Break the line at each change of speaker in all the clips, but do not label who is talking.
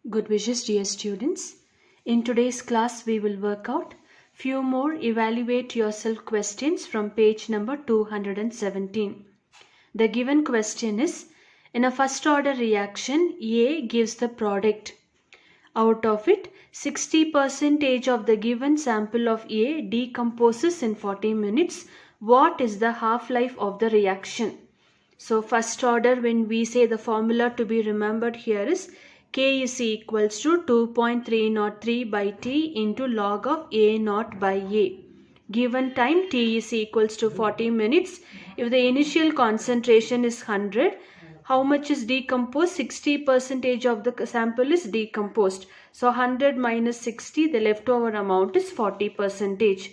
Good wishes, dear students. In today's class, we will work out few more evaluate yourself questions from page number 217. The given question is, in a first order reaction, A gives the product. Out of it, 60% of the given sample of A decomposes in 40 minutes. What is the half-life of the reaction? So first order, when we say the formula to be remembered here is K is equals to 2.303 by T into log of A naught by A. Given time T is equals to 40 minutes. If the initial concentration is 100, how much is decomposed? 60% of the sample is decomposed. So 100 minus 60, the leftover amount is 40%.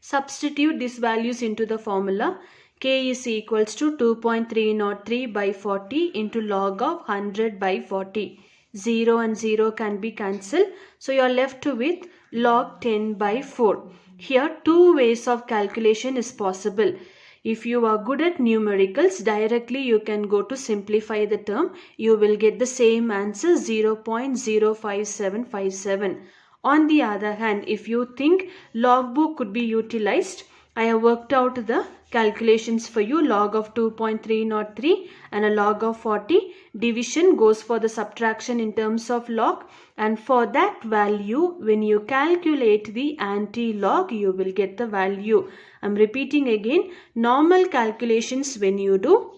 Substitute these values into the formula. K is equals to 2.303 by 40 into log of 100 by 40. 0 and 0 can be cancelled. So you are left with log 10 by 4. Here two ways of calculation is possible. If you are good at numericals, directly you can go to simplify the term. You will get the same answer, 0.05757. On the other hand, if you think logbook could be utilized, I have worked out the calculations for you. Log of 2.303 and a log of 40. Division goes for the subtraction in terms of log, and for that value, when you calculate the anti-log, you will get the value. I am repeating again, normal calculations when you do,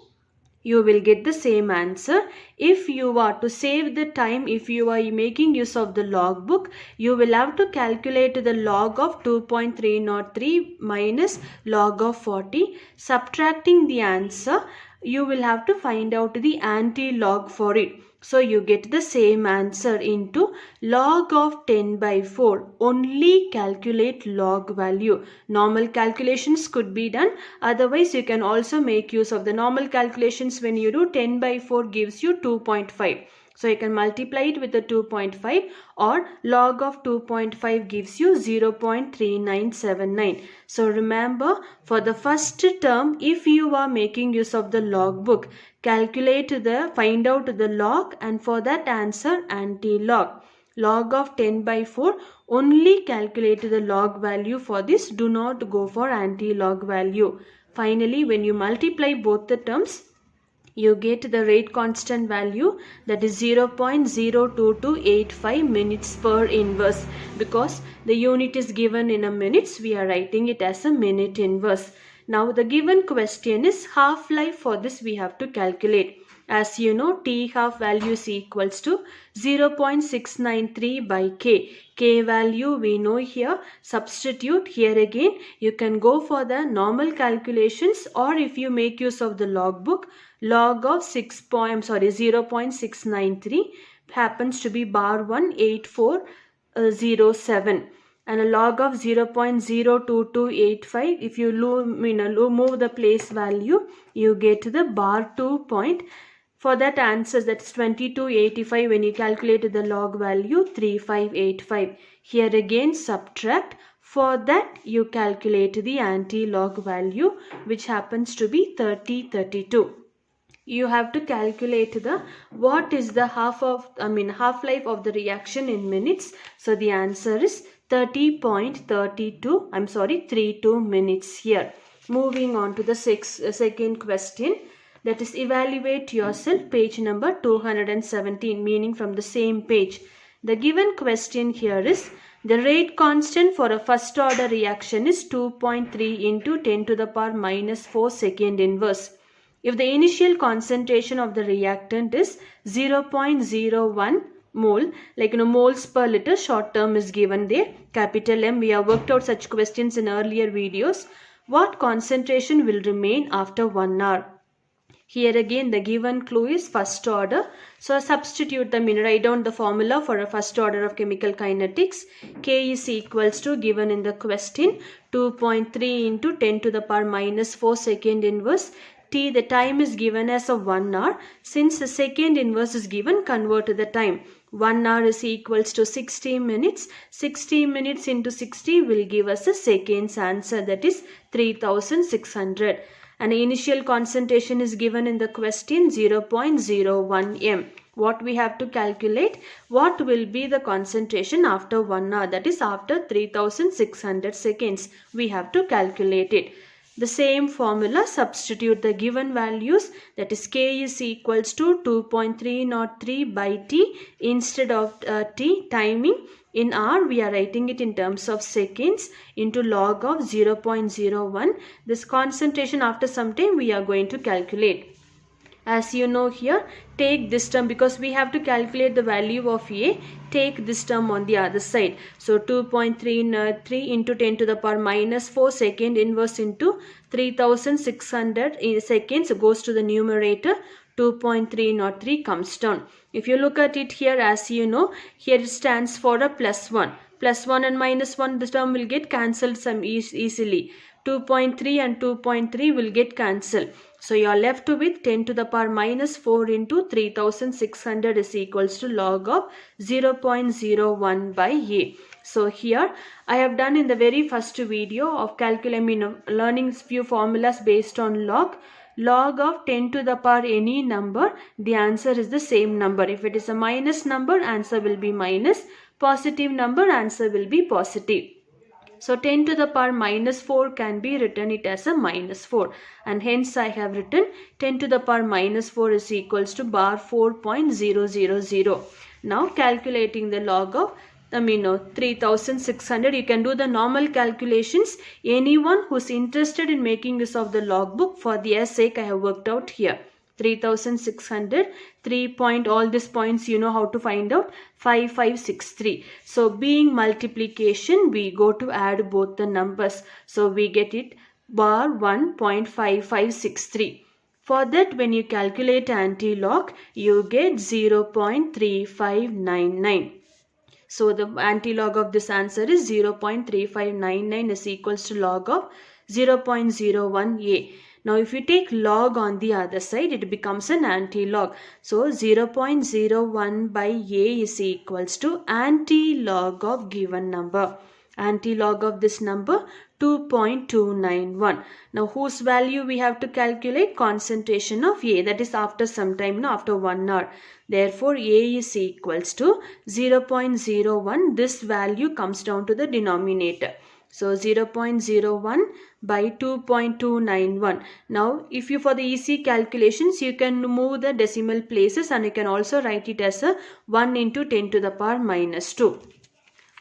you will get the same answer. If you are to save the time, if you are making use of the logbook, you will have to calculate the log of 2.303 minus log of 40. Subtracting the answer, you will have to find out the anti-log for it. So you get the same answer into log of 10 by 4. Only calculate log value. Normal calculations could be done. Otherwise, you can also make use of the normal calculations. When you do 10 by 4 gives you 2.5. So you can multiply it with the 2.5, or log of 2.5 gives you 0.3979. So remember, for the first term, if you are making use of the logbook, find out the log, and for that answer anti-log. Log of 10 by 4, only calculate the log value for this. Do not go for anti-log value. Finally, when you multiply both the terms, you get the rate constant value, that is 0.02285 minutes per inverse. Because the unit is given in a minutes, we are writing it as a minute inverse. Now the given question is half-life. For this we have to calculate. As you know, T half value is equals to 0.693 by K. K value we know here. Substitute here again. You can go for the normal calculations, or if you make use of the logbook, log of 0.693 happens to be bar 18407. And a log of 0.02285, if you move the place value, you get the bar 2 point. For that answer, that's 2285. When you calculate the log value, 3585. Here again subtract. For that you calculate the anti-log value, which happens to be 3032. You have to calculate what is the half-life of the reaction in minutes. So the answer is 32 minutes here. Moving on to the second question, that is evaluate yourself, page number 217, meaning from the same page. The given question here is, the rate constant for a first order reaction is 2.3 into 10 to the power minus 4 second inverse. If the initial concentration of the reactant is 0.01 mole, moles per liter, short term is given there, capital M. We have worked out such questions in earlier videos. What concentration will remain after 1 hour? Here again the given clue is first order. So substitute write down the formula for a first order of chemical kinetics. K is equals to, given in the question, 2.3 into 10 to the power minus 4 second inverse. T, the time is given as a 1 hour. Since the second inverse is given, convert to the time. 1 hour is equals to 60 minutes. 60 minutes into 60 will give us a seconds answer, that is 3600. And initial concentration is given in the question, 0.01 m. What we have to calculate? What will be the concentration after 1 hour? That is after 3600 seconds. We have to calculate it. The same formula, substitute the given values, that is K is equals to 2.303 by T instead of T timing. In hour we are writing it in terms of seconds into log of 0.01. This concentration after some time we are going to calculate. As you know here, take this term because we have to calculate the value of A. Take this term on the other side. So 2.33 into 10 to the power minus 4 second inverse into 3600 seconds goes to the numerator. 2.303 comes down. If you look at it here, as you know, here it stands for a plus 1. Plus 1 and minus 1, this term will get cancelled easily. 2.3 and 2.3 will get cancelled. So you are left with 10 to the power minus 4 into 3600 is equals to log of 0.01 by A. So here I have done in the very first video of learning few formulas based on log. Log of 10 to the power any number, the answer is the same number. If it is a minus number, answer will be minus. Positive number, answer will be positive. So 10 to the power minus 4 can be written it as a minus 4, and hence I have written 10 to the power minus 4 is equals to bar 4.000. Now calculating the log of 3600, you can do the normal calculations. Anyone who is interested in making use of the logbook, for their sake I have worked out here. 3600, 3 point, all these points you know how to find out, 5563. So being multiplication, we go to add both the numbers. So we get it bar 1.5563. For that, when you calculate anti-log, you get 0.3599. So the anti-log of this answer is 0.3599 is equals to log of 0.01A. Now if you take log on the other side, it becomes an anti-log. So 0.01 by A is equals to anti-log of given number. Anti-log of this number 2.291. Now whose value we have to calculate? Concentration of A, that is after some time, after 1 hour. Therefore A is equals to 0.01. This value comes down to the denominator. So 0.01 by 2.291. Now if you, for the easy calculations, you can move the decimal places and you can also write it as a 1 into 10 to the power minus 2.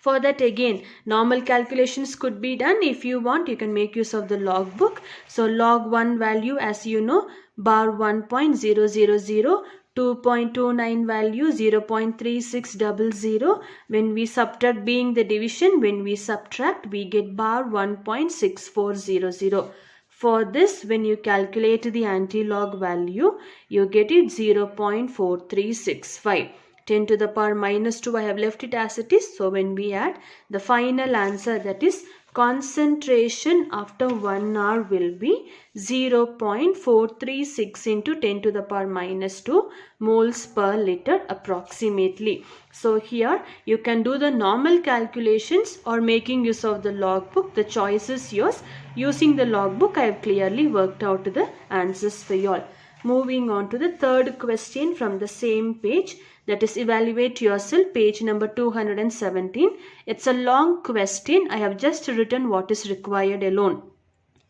For that again, normal calculations could be done. If you want, you can make use of the logbook. So log 1 value, as you know, bar 1.000. 2.29 value 0.3600. When we subtract, being the division, when we subtract, we get bar 1.6400. For this, when you calculate the anti-log value, you get it 0.4365. 10 to the power minus 2, I have left it as it is. So when we add, the final answer, that is concentration after 1 hour, will be 0.436 into 10 to the power minus 2 moles per liter approximately. So here you can do the normal calculations or making use of the logbook. The choice is yours. Using the logbook, I have clearly worked out the answers for you all. Moving on to the third question from the same page, that is evaluate yourself, page number 217. It's a long question. I have just written what is required alone.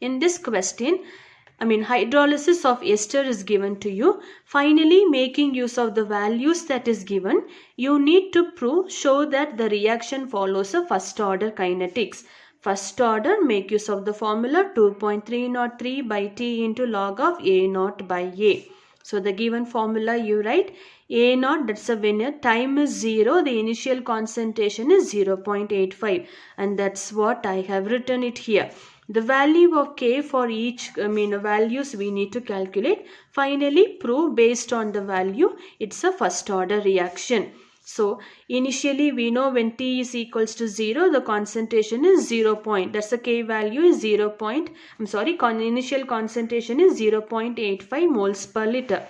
In this question, hydrolysis of ester is given to you. Finally, making use of the values that is given, you need to show that the reaction follows a first order kinetics. First order, make use of the formula 2.303 by T into log of A naught by A. So the given formula you write A naught, that's a when time is 0, the initial concentration is 0.85, and that's what I have written it here. The value of K for each values we need to calculate. Finally prove based on the value it's a first order reaction. So initially we know when T is equals to 0, the concentration is 0. That's the K value is 0. Initial concentration is 0.85 moles per liter.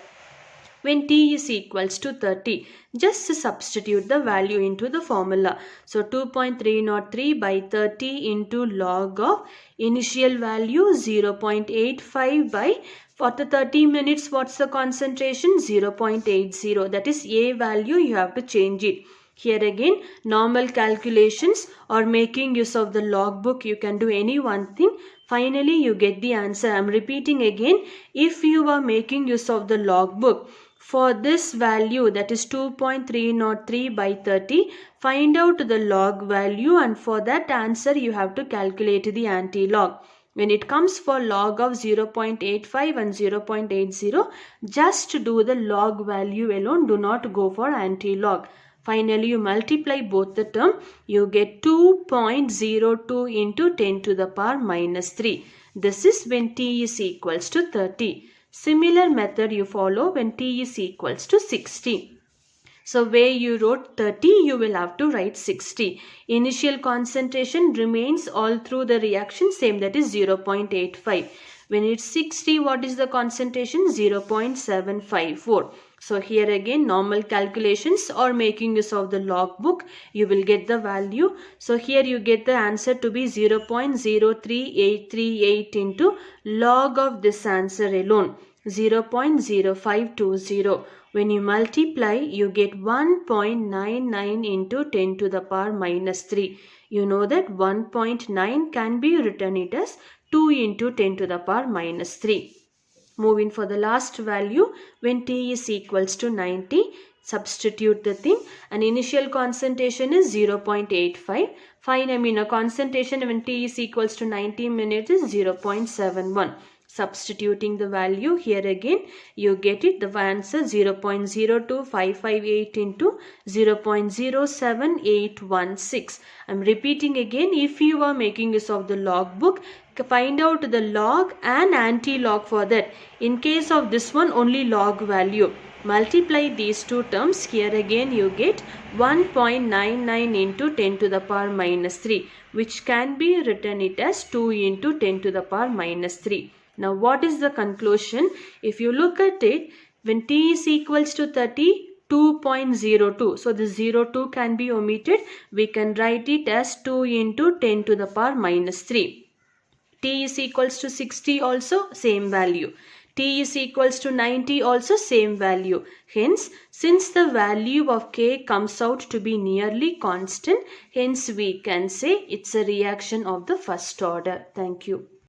When T is equals to 30, just substitute the value into the formula. So 2.303 by 30 into log of initial value 0.85 by After 30 minutes, what's the concentration? 0.80. That is A value, you have to change it. Here again, normal calculations or making use of the logbook, you can do any one thing. Finally, you get the answer. I am repeating again, if you are making use of the logbook, for this value, that is 2.303 by 30, find out the log value, and for that answer you have to calculate the anti-log. When it comes for log of 0.85 and 0.80, just do the log value alone, do not go for anti-log. Finally, you multiply both the term, you get 2.02 into 10 to the power minus 3. This is when t is equals to 30. Similar method you follow when t is equals to 60. So where you wrote 30, you will have to write 60. Initial concentration remains all through the reaction same, that is 0.85. When it's 60, what is the concentration? 0.754. So here again, normal calculations or making use of the logbook, you will get the value. So here you get the answer to be 0.03838 into log of this answer alone, 0.0520. When you multiply, you get 1.99 into 10 to the power minus 3. You know that 1.9 can be written it as 2 into 10 to the power minus 3. Moving for the last value, when t is equals to 90, substitute the thing, and initial concentration is 0.85. A concentration when t is equals to 90 minutes is 0.71. Substituting the value, here again you get it, the answer 0.02558 into 0.07816. I am repeating again, if you are making use of the logbook, find out the log and anti-log for that. In case of this one, only log value. Multiply these two terms, here again you get 1.99 into 10 to the power minus 3, which can be written it as 2 into 10 to the power minus 3. Now what is the conclusion? If you look at it, when t is equals to 30, 2.02. So the 02 can be omitted. We can write it as 2 into 10 to the power minus 3. T is equals to 60 also same value. T is equals to 90 also same value. Hence, since the value of K comes out to be nearly constant, hence we can say it's a reaction of the first order. Thank you.